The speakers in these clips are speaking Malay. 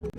Hakane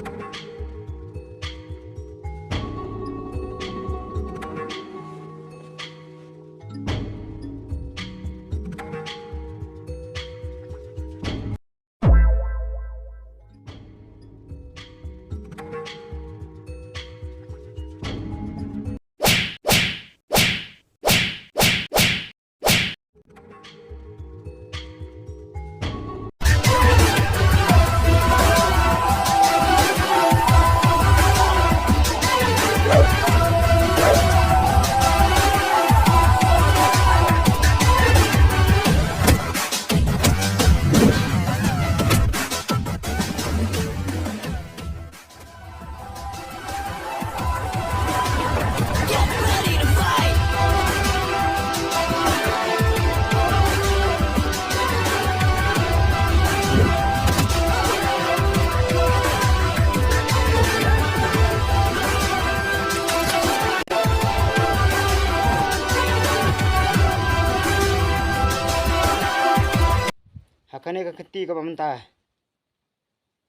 ka keti ka pamenta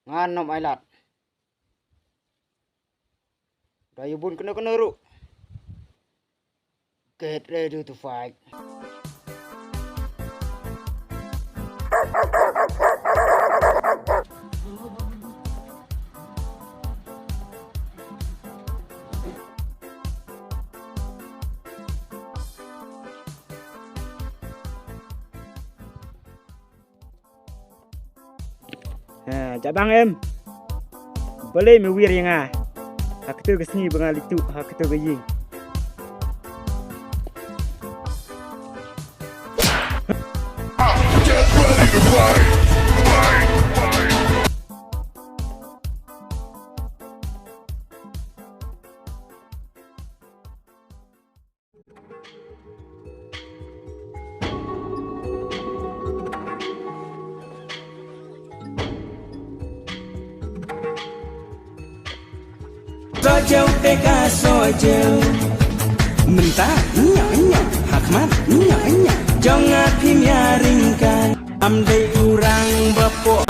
ngan nom ailat dayubun kena ru get ready to fight. Cak bang em boleh mewir yang hak tu kesini bengal itu hak tu gaying. Get ready to fight. Sojau teka sojau mentah nyak hakmat nyak jangan pimiaringkan amdai urang bapok